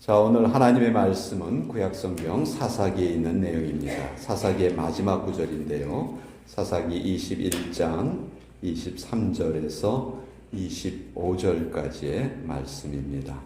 자, 오늘 하나님의 말씀은 구약성경 사사기에 있는 내용입니다. 사사기의 마지막 구절인데요. 사사기 21장 23절에서 25절까지의 말씀입니다.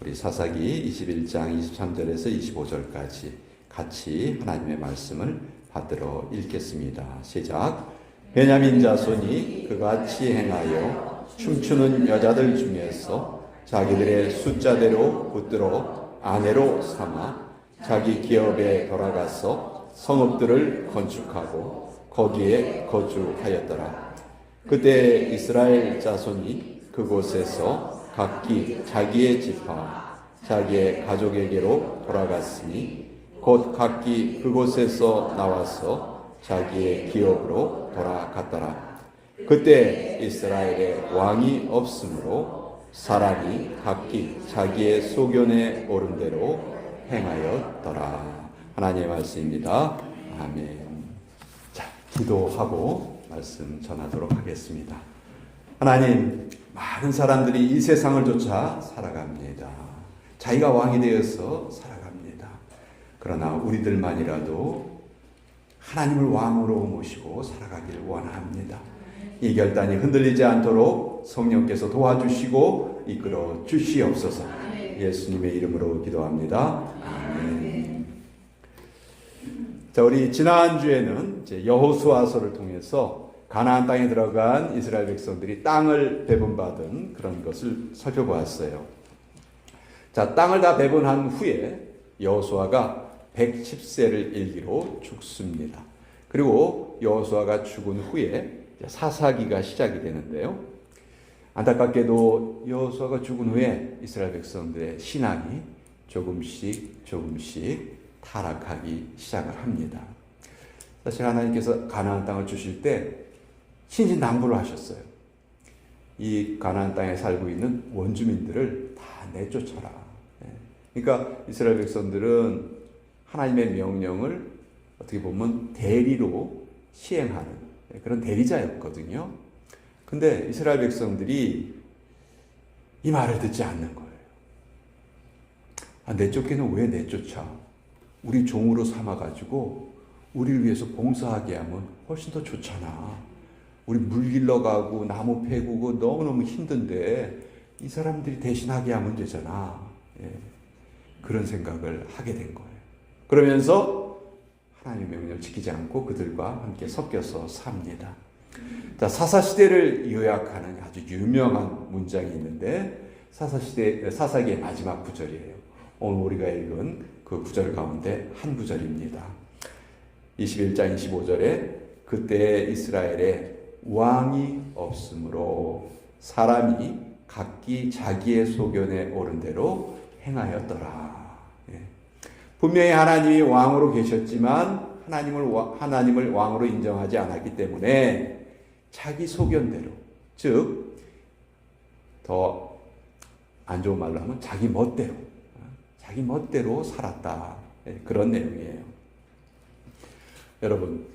우리 사사기 21장 23절에서 25절까지 같이 하나님의 말씀을 받들어 읽겠습니다. 시작. 베냐민 자손이 그같이 행하여 춤추는 여자들 중에서 자기들의 숫자대로 붙들어 아내로 삼아 자기 기업에 돌아가서 성읍들을 건축하고 거기에 거주하였더라. 그때 이스라엘 자손이 그곳에서 각기 자기의 지파, 자기의 가족에게로 돌아갔으니 곧 각기 그곳에서 나와서 자기의 기업으로 돌아갔더라. 그때 이스라엘에 왕이 없으므로 사람이 각기 자기의 소견에 오른 대로 행하였더라. 하나님의 말씀입니다. 아멘. 자, 기도하고 말씀 전하도록 하겠습니다. 하나님, 많은 사람들이 이 세상을 쫓아 살아갑니다. 자기가 왕이 되어서 살아갑니다. 그러나 우리들만이라도 하나님을 왕으로 모시고 살아가기를 원합니다. 이 결단이 흔들리지 않도록 성령께서 도와주시고 이끌어 주시옵소서. 예수님의 이름으로 기도합니다. 아멘. 자, 우리 지난주에는 이제 여호수아서를 통해서 가나안 땅에 들어간 이스라엘 백성들이 땅을 배분받은 그런 것을 살펴보았어요. 자, 땅을 다 배분한 후에 여호수아가 110세를 일기로 죽습니다. 그리고 여호수아가 죽은 후에 사사기가 시작이 되는데요. 안타깝게도 여호수아가 죽은 후에 이스라엘 백성들의 신앙이 조금씩 타락하기 시작을 합니다. 사실 하나님께서 가나안 땅을 주실 때 신신당부를 하셨어요. 이 가나안 땅에 살고 있는 원주민들을 다 내쫓아라. 그러니까 이스라엘 백성들은 하나님의 명령을 어떻게 보면 대리로 시행하는 그런 대리자였거든요. 근데 이스라엘 백성들이 이 말을 듣지 않는 거예요. 내쫓기는 왜 내쫓아? 우리 종으로 삼아가지고 우리를 위해서 봉사하게 하면 훨씬 더 좋잖아. 우리 물 길러가고 나무 패고 너무너무 힘든데 이 사람들이 대신하게 하면 되잖아. 그런 생각을 하게 된 거예요. 그러면서 하나님의 명령을 지키지 않고 그들과 함께 섞여서 삽니다. 자, 사사시대를 요약하는 아주 유명한 문장이 있는데 사사기의 마지막 구절이에요. 오늘 우리가 읽은 그 구절 가운데 한 구절입니다. 21장 25절에 그때 이스라엘에 왕이 없으므로 사람이 각기 자기의 소견에 오른 대로 행하였더라. 분명히 하나님이 왕으로 계셨지만 하나님을 왕으로 인정하지 않았기 때문에 자기 소견대로, 즉 더 안 좋은 말로 하면 자기 멋대로 살았다. 그런 내용이에요. 여러분,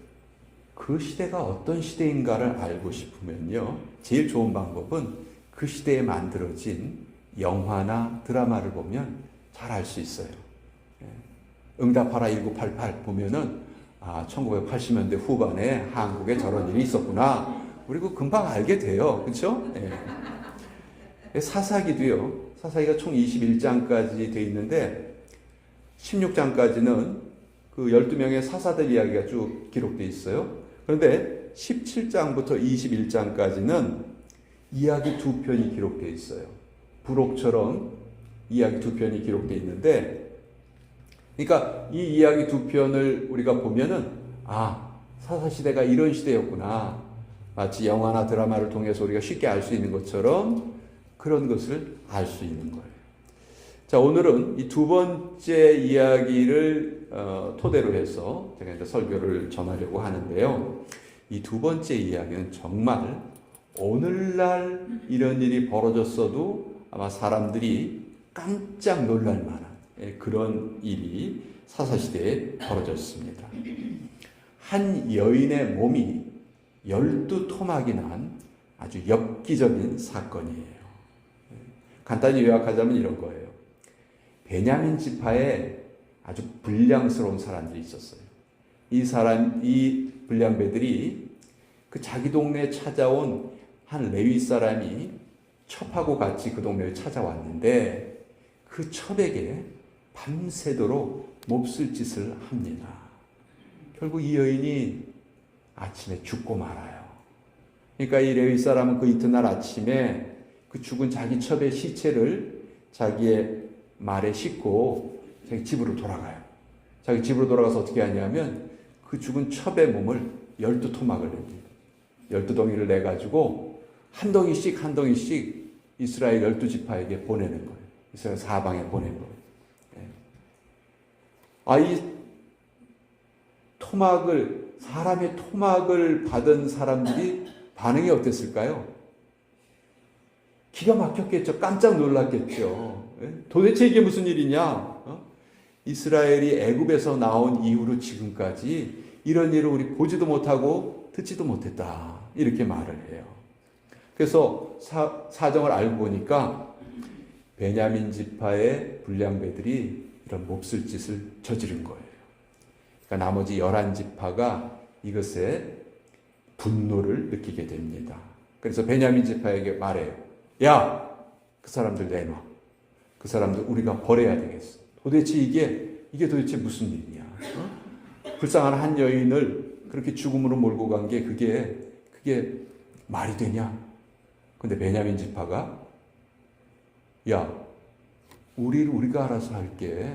그 시대가 어떤 시대인가를 알고 싶으면요, 제일 좋은 방법은 그 시대에 만들어진 영화나 드라마를 보면 잘 알 수 있어요. 응답하라 1988 보면은 1980년대 후반에 한국에 저런 일이 있었구나. 우리가 금방 알게 돼요. 그렇죠? 사사기도요. 사사기가 총 21장까지 돼 있는데 16장까지는 그 12명의 사사들 이야기가 쭉 기록돼 있어요. 그런데 17장부터 21장까지는 이야기 두 편이 기록돼 있어요. 부록처럼 이야기 두 편이 기록돼 있는데, 그러니까 이 이야기 두 편을 우리가 보면은 사사시대가 이런 시대였구나. 마치 영화나 드라마를 통해서 우리가 쉽게 알 수 있는 것처럼 그런 것을 알 수 있는 거예요. 자, 오늘은 이 두 번째 이야기를 토대로 해서 제가 이제 설교를 전하려고 하는데요. 이 두 번째 이야기는 정말 오늘날 이런 일이 벌어졌어도 아마 사람들이 깜짝 놀랄 만한 그런 일이 사사시대에 벌어졌습니다. 한 여인의 몸이 12토막이 난 아주 엽기적인 사건이에요. 간단히 요약하자면 이런 거예요. 베냐민 지파에 아주 불량스러운 사람들이 있었어요. 이 불량배들이 그 자기 동네에 찾아온 한 레위 사람이 첩하고 같이 그 동네에 찾아왔는데 그 첩에게 밤새도록 몹쓸 짓을 합니다. 결국 이 여인이 아침에 죽고 말아요. 그러니까 이 레위 사람은 그 이튿날 아침에 그 죽은 자기 첩의 시체를 자기의 말에 싣고 자기 집으로 돌아가요. 자기 집으로 돌아가서 어떻게 하냐면 그 죽은 첩의 몸을 12토막을 냅니다. 12덩이를 내가지고 한 덩이씩 한 덩이씩 이스라엘 12지파에게 보내는 거예요. 이스라엘 사방에 보낸 거예요. 이 토막을, 사람의 토막을 받은 사람들이 반응이 어땠을까요? 기가 막혔겠죠. 깜짝 놀랐겠죠. 도대체 이게 무슨 일이냐? 이스라엘이 애굽에서 나온 이후로 지금까지 이런 일을 우리 보지도 못하고 듣지도 못했다. 이렇게 말을 해요. 그래서 사정을 알고 보니까 베냐민 지파의 불량배들이 이런 몹쓸 짓을 저지른 거예요. 그러니까 나머지 11지파가 이것에 분노를 느끼게 됩니다. 그래서 베냐민 지파에게 말해요. 야, 그 사람들 내놔. 그 사람들 우리가 버려야 되겠어. 도대체 이게 도대체 무슨 일이냐? 불쌍한 한 여인을 그렇게 죽음으로 몰고 간 게 그게 말이 되냐? 근데 베냐민 지파가 야, 우리가 알아서 할게.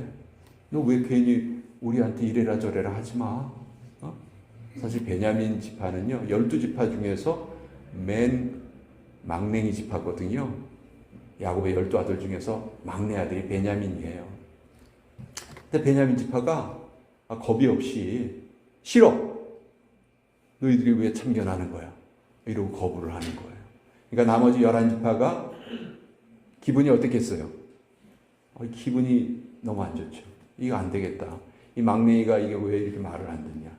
너 왜 괜히 우리한테 이래라 저래라 하지 마. 사실 베냐민 지파는요, 12지파 중에서 맨 막냉이 지파거든요. 야곱의 12아들 중에서 막내 아들이 베냐민이에요. 근데 베냐민 지파가 겁이 없이 싫어. 너희들이 왜 참견하는 거야? 이러고 거부를 하는 거예요. 그러니까 나머지 11지파가 기분이 어떻겠어요? 기분이 너무 안 좋죠. 이거 안 되겠다. 이 막내가 이게 왜 이렇게 말을 안 듣냐.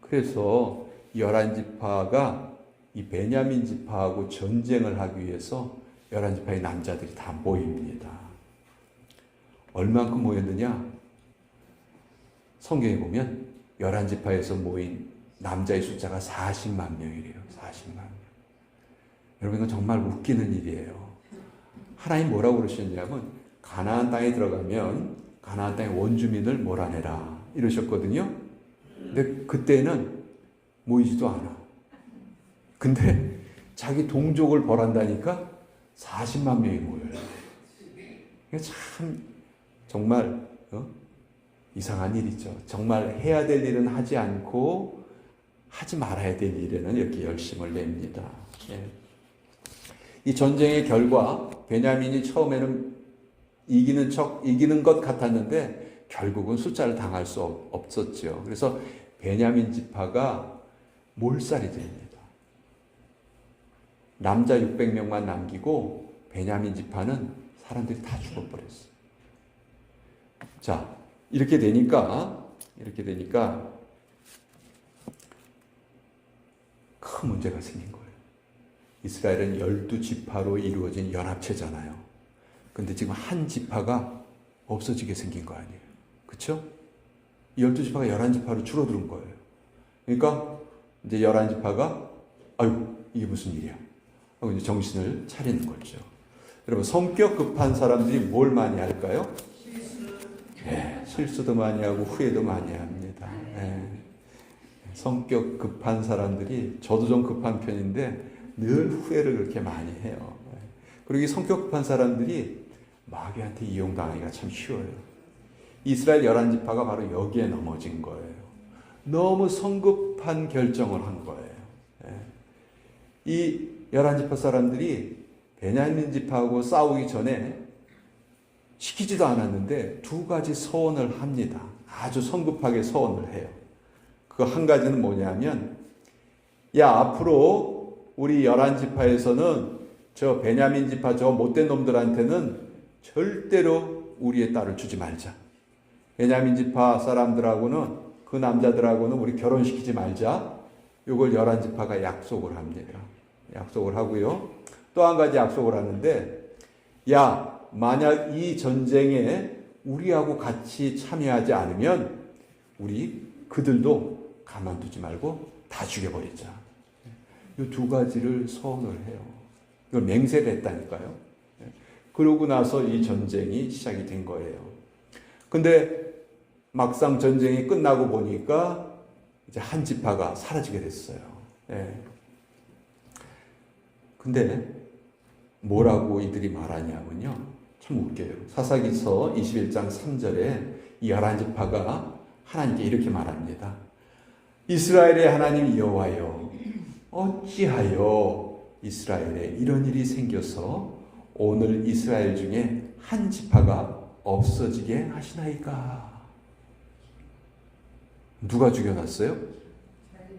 그래서 11지파가 이 베냐민 지파하고 전쟁을 하기 위해서 11지파의 남자들이 다 모입니다. 얼만큼 모였느냐? 성경에 보면 11지파에서 모인 남자의 숫자가 40만 명이래요. 40만 명. 여러분, 이건 정말 웃기는 일이에요. 하나님 뭐라고 그러셨냐면 가나안 땅에 들어가면 가나안 땅의 원주민을 몰아내라 이러셨거든요. 근데 그때는 모이지도 않아. 근데 자기 동족을 벌한다니까 40만 명이 모여요. 이게 참 정말 이상한 일이죠. 정말 해야 될 일은 하지 않고 하지 말아야 될 일에는 이렇게 열심을 냅니다. 이 전쟁의 결과 베냐민이 처음에는 이기는 것 같았는데 결국은 숫자를 당할 수 없었죠. 그래서 베냐민 지파가 몰살이 됩니다. 남자 600명만 남기고 베냐민 지파는 사람들이 다 죽어버렸어요. 자, 이렇게 되니까 큰 문제가 생긴 거예요. 이스라엘은 12지파로 이루어진 연합체잖아요. 근데 지금 한 지파가 없어지게 생긴 거 아니에요. 그쵸? 12지파가 11지파로 줄어드는 거예요. 그러니까 이제 11지파가 아유, 이게 무슨 일이야? 하고 이제 정신을 차리는 거죠. 여러분, 성격 급한 사람들이 뭘 많이 할까요? 실수도 많이 하고 후회도 많이 합니다. 성격 급한 사람들이, 저도 좀 급한 편인데 늘 후회를 그렇게 많이 해요. 그리고 이 성격 급한 사람들이 마귀한테 이용당하기가 참 쉬워요. 이스라엘 11지파가 바로 여기에 넘어진 거예요. 너무 성급한 결정을 한 거예요. 이 11지파 사람들이 베냐민 지파하고 싸우기 전에 시키지도 않았는데 두 가지 서원을 합니다. 아주 성급하게 서원을 해요. 그 한 가지는 뭐냐면, 야, 앞으로 우리 11지파에서는 저 베냐민 지파 저 못된 놈들한테는 절대로 우리의 딸을 주지 말자. 베냐민 지파 사람들하고는, 그 남자들하고는 우리 결혼시키지 말자. 이걸 11지파가 약속을 합니다. 약속을 하고요. 또 한 가지 약속을 하는데, 야, 만약 이 전쟁에 우리하고 같이 참여하지 않으면 우리 그들도 가만두지 말고 다 죽여버리자. 이 두 가지를 서원을 해요. 이걸 맹세를 했다니까요. 그러고 나서 이 전쟁이 시작이 된 거예요. 근데 막상 전쟁이 끝나고 보니까 이제 한 지파가 사라지게 됐어요. 근데 뭐라고 이들이 말하냐면요. 참 웃겨요. 사사기서 21장 3절에 이 11지파가 하나님께 이렇게 말합니다. 이스라엘의 하나님 여호와여, 어찌하여 이스라엘에 이런 일이 생겨서 오늘 이스라엘 중에 한 지파가 없어지게 하시나이까? 누가 죽여놨어요?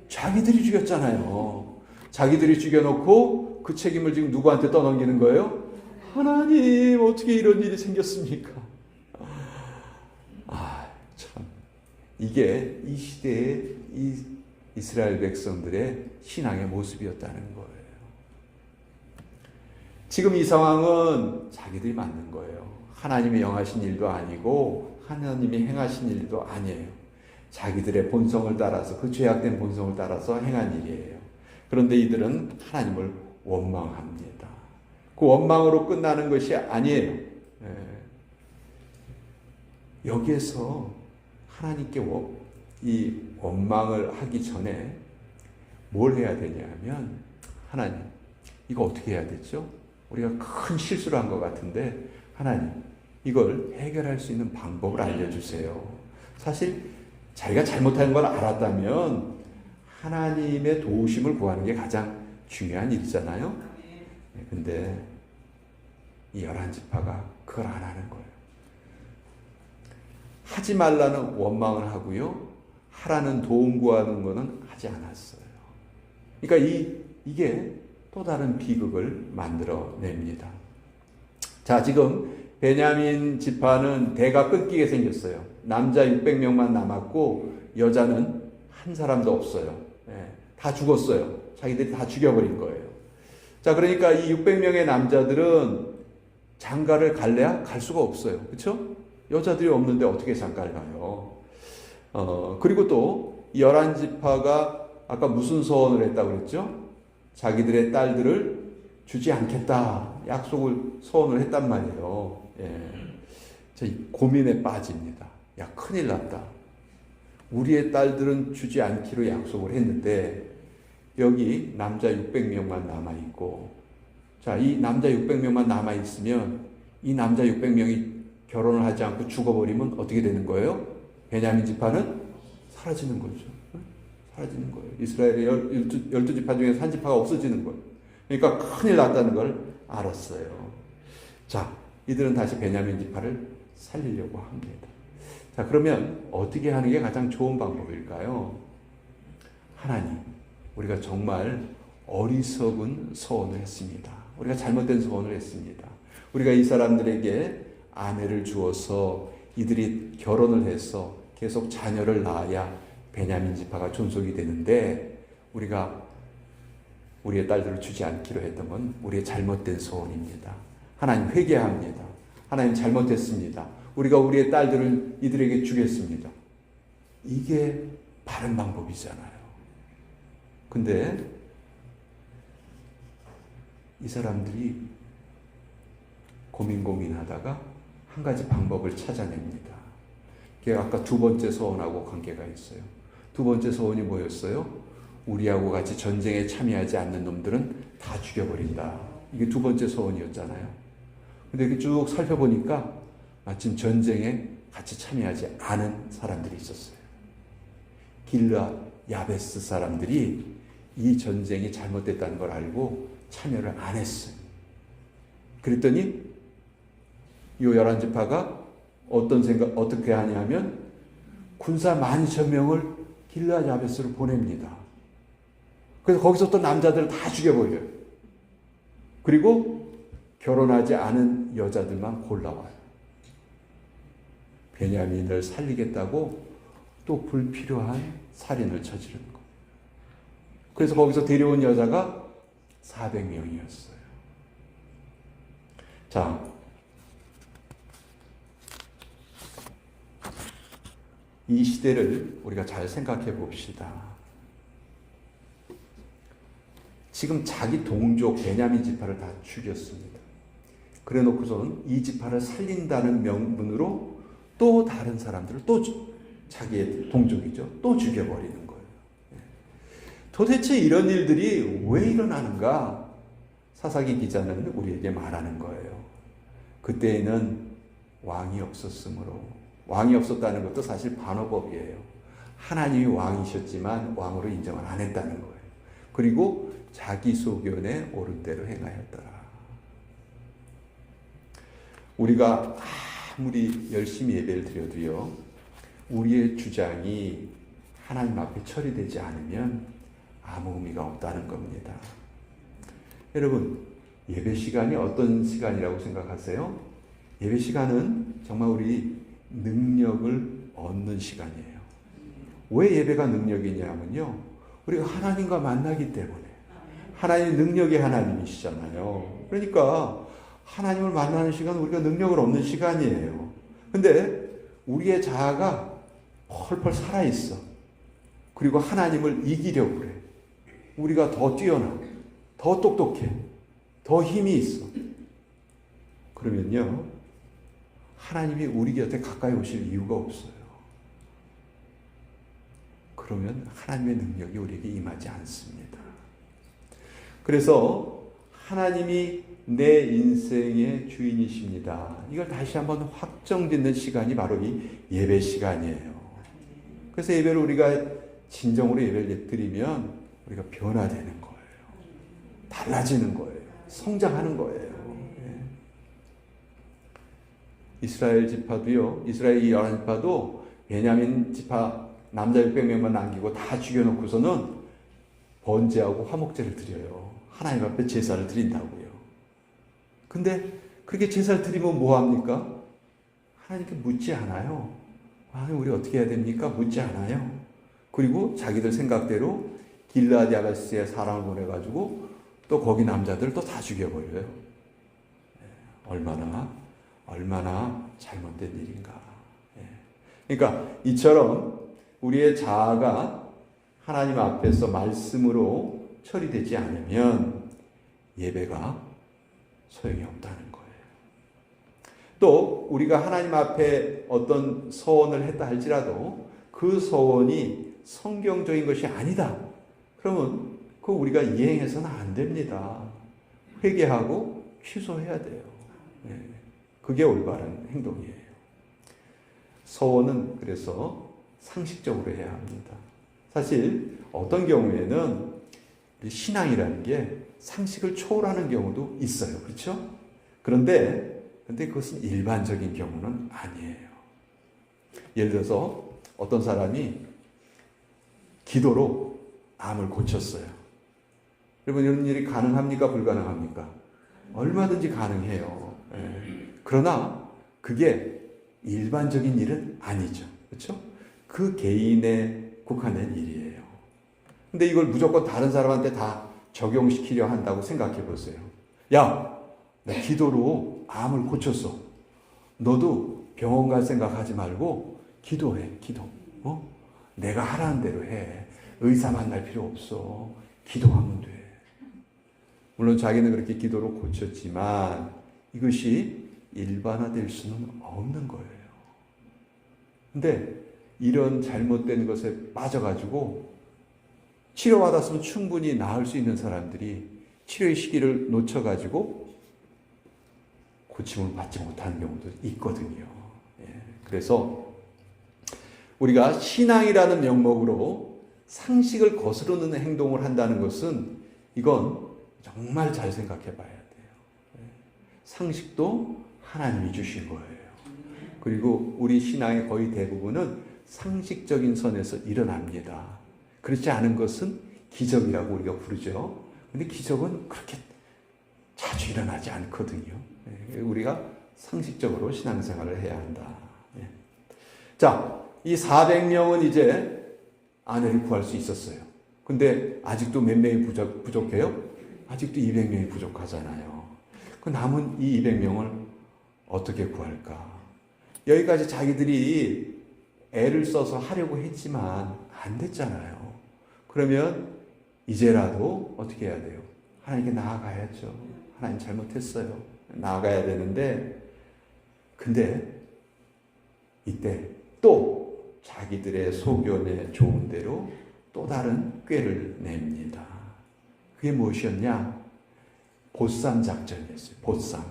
자기들이 죽였잖아요. 자기들이 죽여놓고 그 책임을 지금 누구한테 떠넘기는 거예요? 하나님, 어떻게 이런 일이 생겼습니까? 참. 이게 이 시대의 이 이스라엘 백성들의 신앙의 모습이었다는 거예요. 지금 이 상황은 자기들이 만든 거예요. 하나님이 영하신 일도 아니고 하나님이 행하신 일도 아니에요. 자기들의 본성을 따라서, 그 죄악된 본성을 따라서 행한 일이에요. 그런데 이들은 하나님을 원망합니다. 그 원망으로 끝나는 것이 아니에요. 여기에서 하나님께 이 원망을 하기 전에 뭘 해야 되냐면, 하나님, 이거 어떻게 해야 되죠? 우리가 큰 실수를 한 것 같은데 하나님, 이걸 해결할 수 있는 방법을 알려주세요. 사실 자기가 잘못한 걸 알았다면 하나님의 도우심을 구하는 게 가장 중요한 일이잖아요. 근데 이 11지파가 그걸 안 하는 거예요. 하지 말라는 원망을 하고요, 하라는 도움 구하는 거는 하지 않았어요. 그러니까 이게 또 다른 비극을 만들어냅니다. 자, 지금 베냐민 지파는 대가 끊기게 생겼어요. 남자 600명만 남았고 여자는 한 사람도 없어요. 다 죽었어요. 자기들이 다 죽여버린 거예요. 자, 그러니까 이 600명의 남자들은 장가를 갈래야 갈 수가 없어요. 그렇죠? 여자들이 없는데 어떻게 장가를 가요? 그리고 또 11지파가 아까 무슨 소원을 했다고 그랬죠? 자기들의 딸들을 주지 않겠다 약속을 소원을 했단 말이에요. 저 고민에 빠집니다. 야, 큰일 났다. 우리의 딸들은 주지 않기로 약속을 했는데 여기 남자 600명만 남아있고, 자, 이 남자 600명만 남아있으면 이 남자 600명이 결혼을 하지 않고 죽어버리면 어떻게 되는 거예요? 베냐민 지파는 사라지는 거죠. 사라지는 거예요. 이스라엘의 12지파 중에 한 지파가 없어지는 거예요. 그러니까 큰일 났다는 걸 알았어요. 자, 이들은 다시 베냐민 지파를 살리려고 합니다. 자, 그러면 어떻게 하는 게 가장 좋은 방법일까요? 하나님, 우리가 정말 어리석은 소원을 했습니다. 우리가 잘못된 소원을 했습니다. 우리가 이 사람들에게 아내를 주어서 이들이 결혼을 해서 계속 자녀를 낳아야 베냐민 지파가 존속이 되는데 우리가 우리의 딸들을 주지 않기로 했던 건 우리의 잘못된 소원입니다. 하나님, 회개합니다. 하나님, 잘못했습니다. 우리가 우리의 딸들을 이들에게 주겠습니다. 이게 바른 방법이잖아요. 근데 이 사람들이 고민하다가 한 가지 방법을 찾아냅니다. 그게 아까 두 번째 소원하고 관계가 있어요. 두 번째 소원이 뭐였어요? 우리하고 같이 전쟁에 참여하지 않는 놈들은 다 죽여버린다. 이게 두 번째 소원이었잖아요. 근데 이렇게 쭉 살펴보니까 마침 전쟁에 같이 참여하지 않은 사람들이 있었어요. 길르앗 야베스 사람들이 이 전쟁이 잘못됐다는 걸 알고 참여를 안 했어요. 그랬더니 이 11지파가 어떻게 하냐면 군사 12,000명을 길르앗 야베스로 보냅니다. 그래서 거기서 또 남자들을 다 죽여버려요. 그리고 결혼하지 않은 여자들만 골라와요. 베냐민을 살리겠다고 또 불필요한 살인을 저지른 거예요. 그래서 거기서 데려온 여자가 400명이었어요. 자, 이 시대를 우리가 잘 생각해 봅시다. 지금 자기 동족 베냐민 지파를 다 죽였습니다. 그래 놓고서는 이 지파를 살린다는 명분으로 또 다른 사람들을 또 자기의 동족이죠. 또 죽여버리는 거예요. 도대체 이런 일들이 왜 일어나는가? 사사기 기자는 우리에게 말하는 거예요. 그때에는 왕이 없었으므로, 왕이 없었다는 것도 사실 반어법이에요. 하나님이 왕이셨지만 왕으로 인정을 안 했다는 거예요. 그리고 자기 소견에 옳은 대로 행하였더라. 우리가 아무리 열심히 예배를 드려도요, 우리의 주장이 하나님 앞에 처리되지 않으면 아무 의미가 없다는 겁니다. 여러분, 예배 시간이 어떤 시간이라고 생각하세요? 예배 시간은 정말 우리 능력을 얻는 시간이에요. 왜 예배가 능력이냐면요, 우리가 하나님과 만나기 때문에. 하나님 능력의 하나님이시잖아요. 그러니까 하나님을 만나는 시간은 우리가 능력을 얻는 시간이에요. 근데 우리의 자아가 펄펄 살아있어. 그리고 하나님을 이기려고 그래. 우리가 더 뛰어나, 더 똑똑해, 더 힘이 있어. 그러면요, 하나님이 우리 곁에 가까이 오실 이유가 없어요. 그러면 하나님의 능력이 우리에게 임하지 않습니다. 그래서 하나님이 내 인생의 주인이십니다. 이걸 다시 한번 확정짓는 시간이 바로 이 예배 시간이에요. 그래서 예배를 우리가 진정으로 예배를 드리면 우리가 변화되는 거예요. 달라지는 거예요. 성장하는 거예요. 이스라엘 지파도요, 이스라엘 11지파도 베냐민 지파 남자 600명만 남기고 다 죽여놓고서는 번제하고 화목제를 드려요. 하나님 앞에 제사를 드린다고요. 근데 그렇게 제사를 드리면 뭐합니까? 하나님께 묻지 않아요. 하나님, 우리 어떻게 해야 됩니까? 묻지 않아요. 그리고 자기들 생각대로 길르앗 야베스에 사람을 보내가지고 또 거기 남자들 또 다 죽여버려요. 얼마나 잘못된 일인가. 그러니까 이처럼 우리의 자아가 하나님 앞에서 말씀으로 처리되지 않으면 예배가 소용이 없다는 거예요. 또 우리가 하나님 앞에 어떤 서원을 했다 할지라도 그 서원이 성경적인 것이 아니다. 그러면 그거 우리가 이행해서는 안 됩니다. 회개하고 취소해야 돼요. 그게 올바른 행동이에요. 서원은 그래서 상식적으로 해야 합니다. 사실 어떤 경우에는 신앙이라는 게 상식을 초월하는 경우도 있어요. 그렇죠? 그런데 그것은 일반적인 경우는 아니에요. 예를 들어서 어떤 사람이 기도로 암을 고쳤어요. 여러분, 이런 일이 가능합니까? 불가능합니까? 얼마든지 가능해요. 그러나 그게 일반적인 일은 아니죠. 그렇죠? 그 개인에 국한된 일이에요. 근데 이걸 무조건 다른 사람한테 다 적용시키려 한다고 생각해 보세요. 야, 나 기도로 암을 고쳤어. 너도 병원 갈 생각하지 말고 기도해, 기도. 내가 하라는 대로 해. 의사 만날 필요 없어. 기도하면 돼. 물론 자기는 그렇게 기도로 고쳤지만 이것이 일반화될 수는 없는 거예요. 근데 이런 잘못된 것에 빠져가지고 치료받았으면 충분히 나을 수 있는 사람들이 치료의 시기를 놓쳐가지고 고침을 받지 못하는 경우도 있거든요. 그래서 우리가 신앙이라는 명목으로 상식을 거스르는 행동을 한다는 것은 이건 정말 잘 생각해 봐야 돼요. 상식도 하나님이 주신 거예요. 그리고 우리 신앙의 거의 대부분은 상식적인 선에서 일어납니다. 그렇지 않은 것은 기적이라고 우리가 부르죠. 근데 기적은 그렇게 자주 일어나지 않거든요. 우리가 상식적으로 신앙생활을 해야 한다. 자, 이 400명은 이제 아내를 구할 수 있었어요. 근데 아직도 몇 명이 부족해요? 아직도 200명이 부족하잖아요. 그 남은 이 200명을 어떻게 구할까? 여기까지 자기들이 애를 써서 하려고 했지만 안 됐잖아요. 그러면 이제라도 어떻게 해야 돼요? 하나님께 나아가야죠. 하나님 잘못했어요. 나아가야 되는데, 근데 이때 또 자기들의 소견에 좋은 대로 또 다른 꾀를 냅니다. 그게 무엇이었냐? 보쌈 작전이었어요. 보쌈.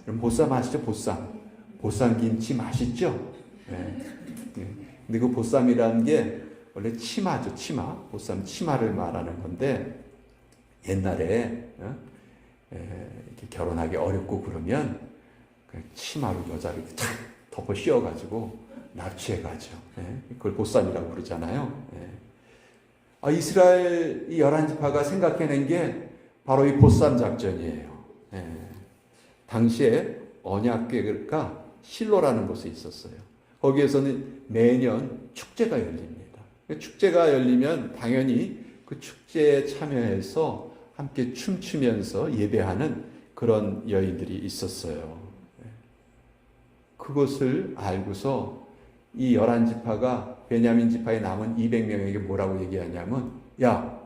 그럼 보쌈 아시죠? 보쌈. 보쌈 김치 맛있죠? 네. 근데 그 보쌈이라는 게 원래 치마죠. 치마. 보쌈 치마를 말하는 건데, 옛날에 이렇게 결혼하기 어렵고 그러면 치마로 여자를 탁 덮어 씌워가지고 납치해가죠. 그걸 보쌈이라고 그러잖아요. 이스라엘 이 11지파가 생각해낸 게 바로 이 보쌈 작전이에요. 당시에 언약궤가 실로라는 곳에 있었어요. 거기에서는 매년 축제가 열립니다. 축제가 열리면 당연히 그 축제에 참여해서 함께 춤추면서 예배하는 그런 여인들이 있었어요. 그것을 알고서 이 11지파가 베냐민 지파의 남은 200명에게 뭐라고 얘기하냐면, 야,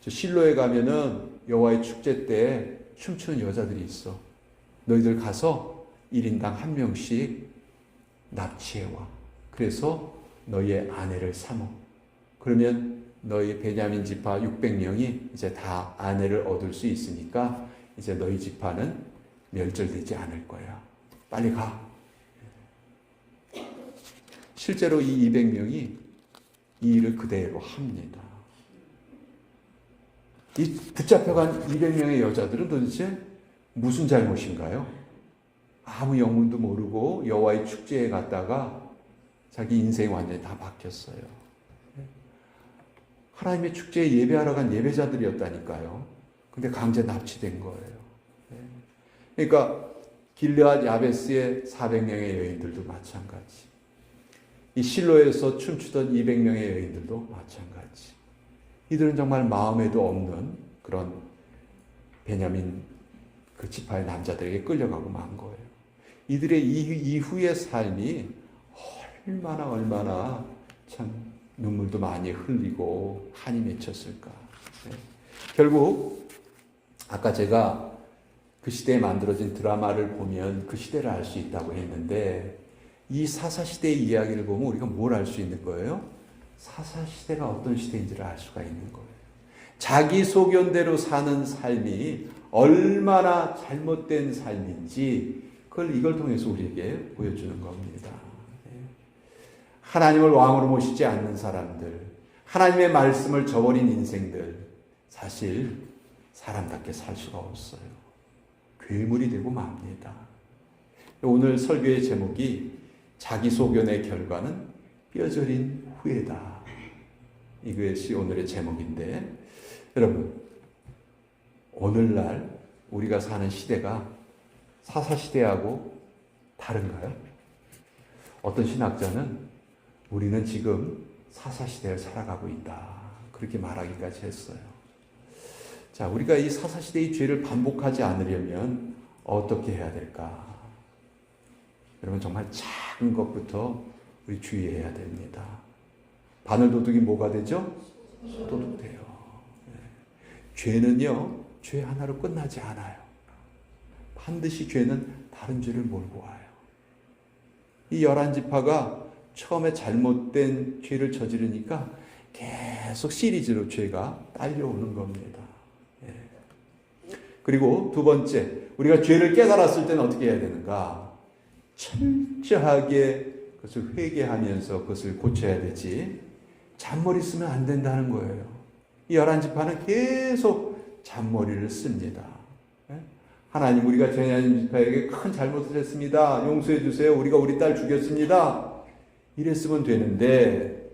저 실로에 가면은 여호와의 축제 때 춤추는 여자들이 있어. 너희들 가서 1인당 1명씩 납치해와. 그래서 너희의 아내를 삼어. 그러면 너희 베냐민 지파 600명이 이제 다 아내를 얻을 수 있으니까 이제 너희 지파는 멸절되지 않을 거야. 빨리 가. 실제로 이 200명이 이 일을 그대로 합니다. 이 붙잡혀간 200명의 여자들은 도대체 무슨 잘못인가요? 아무 영문도 모르고 여호와의 축제에 갔다가 자기 인생이 완전히 다 바뀌었어요. 하나님의 축제에 예배하러 간 예배자들이었다니까요. 근데 강제 납치된 거예요. 그러니까 길르앗 야베스의 400명의 여인들도 마찬가지. 이 실로에서 춤추던 200명의 여인들도 마찬가지. 이들은 정말 마음에도 없는 그런 베냐민 그 지파의 남자들에게 끌려가고 만 거예요. 이들의 이후의 삶이 얼마나 참 눈물도 많이 흘리고 한이 맺혔을까. 결국 아까 제가 그 시대에 만들어진 드라마를 보면 그 시대를 알 수 있다고 했는데, 이 사사시대의 이야기를 보면 우리가 뭘 알 수 있는 거예요? 사사시대가 어떤 시대인지를 알 수가 있는 거예요. 자기 소견대로 사는 삶이 얼마나 잘못된 삶인지 이걸 통해서 우리에게 보여주는 겁니다. 하나님을 왕으로 모시지 않는 사람들, 하나님의 말씀을 저버린 인생들, 사실 사람답게 살 수가 없어요. 괴물이 되고 맙니다. 오늘 설교의 제목이 자기 소견의 결과는 뼈저린 후회다. 이것이 오늘의 제목인데, 여러분, 오늘날 우리가 사는 시대가 사사시대하고 다른가요? 어떤 신학자는 우리는 지금 사사시대를 살아가고 있다. 그렇게 말하기까지 했어요. 자, 우리가 이 사사시대의 죄를 반복하지 않으려면 어떻게 해야 될까? 여러분, 정말 작은 것부터 우리 주의해야 됩니다. 바늘도둑이 뭐가 되죠? 소도둑돼요. 죄는요, 죄 하나로 끝나지 않아요. 반드시 죄는 다른 죄를 몰고 와요. 이 11지파가 처음에 잘못된 죄를 저지르니까 계속 시리즈로 죄가 딸려오는 겁니다. 그리고 두 번째, 우리가 죄를 깨달았을 때는 어떻게 해야 되는가? 철저하게 그것을 회개하면서 그것을 고쳐야 되지, 잔머리 쓰면 안 된다는 거예요. 이 11지파는 계속 잔머리를 씁니다. 하나님, 우리가 베냐민 지파에게 큰 잘못을 했습니다. 용서해 주세요. 우리가 우리 딸 죽였습니다. 이랬으면 되는데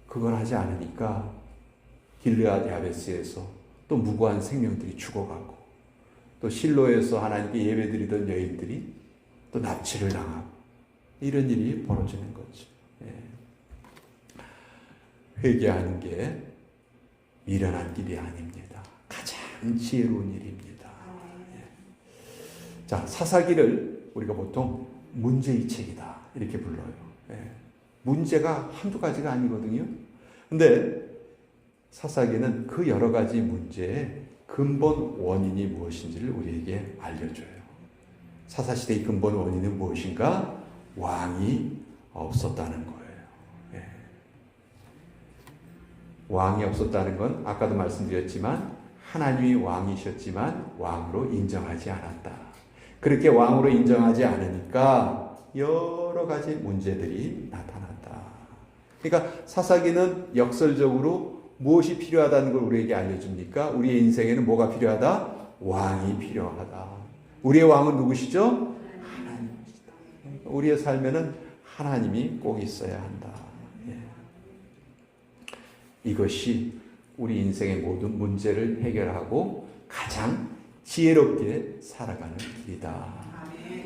그걸 하지 않으니까 길르앗 야베스에서 또 무고한 생명들이 죽어가고, 또 실로에서 하나님께 예배드리던 여인들이 또 납치를 당하고, 이런 일이 벌어지는 거죠. 회개하는 게 미련한 길이 아닙니다. 가장 지혜로운 일입니다. 자, 사사기를 우리가 보통 문제의책이다 이렇게 불러요. 문제가 한두 가지가 아니거든요. 근데 사사기는 그 여러 가지 문제의 근본 원인이 무엇인지를 우리에게 알려줘요. 사사시대의 근본 원인은 무엇인가? 왕이 없었다는 거예요. 왕이 없었다는 건 아까도 말씀드렸지만 하나님이 왕이셨지만 왕으로 인정하지 않았다. 그렇게 왕으로 인정하지 않으니까 여러 가지 문제들이 나타났다. 그러니까 사사기는 역설적으로 무엇이 필요하다는 걸 우리에게 알려줍니까? 우리의 인생에는 뭐가 필요하다? 왕이 필요하다. 우리의 왕은 누구시죠? 하나님이시다. 우리의 삶에는 하나님이 꼭 있어야 한다. 이것이 우리 인생의 모든 문제를 해결하고 가장 지혜롭게 살아가는 길이다.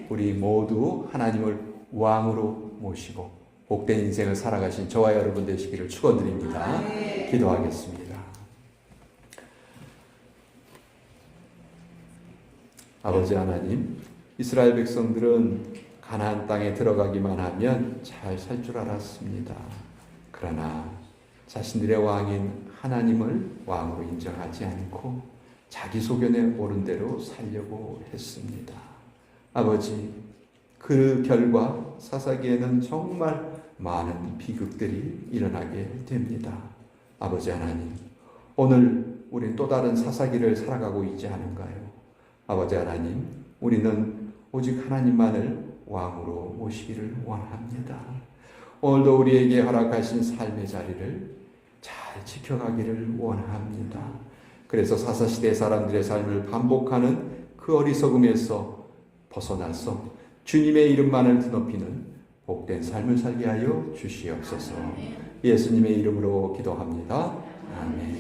우리 모두 하나님을 왕으로 모시고 복된 인생을 살아가신 저와 여러분 되시기를 축원드립니다. 기도하겠습니다. 아버지 하나님, 이스라엘 백성들은 가나안 땅에 들어가기만 하면 잘 살 줄 알았습니다. 그러나 자신들의 왕인 하나님을 왕으로 인정하지 않고 자기 소견에 옳은 대로 살려고 했습니다. 아버지, 그 결과 사사기에는 정말 많은 비극들이 일어나게 됩니다. 아버지 하나님, 오늘 우린 또 다른 사사기를 살아가고 있지 않은가요? 아버지 하나님, 우리는 오직 하나님만을 왕으로 모시기를 원합니다. 오늘도 우리에게 허락하신 삶의 자리를 잘 지켜가기를 원합니다. 그래서 사사시대 사람들의 삶을 반복하는 그 어리석음에서 벗어나서 주님의 이름만을 드높이는 복된 삶을 살게 하여 주시옵소서. 예수님의 이름으로 기도합니다. 아멘.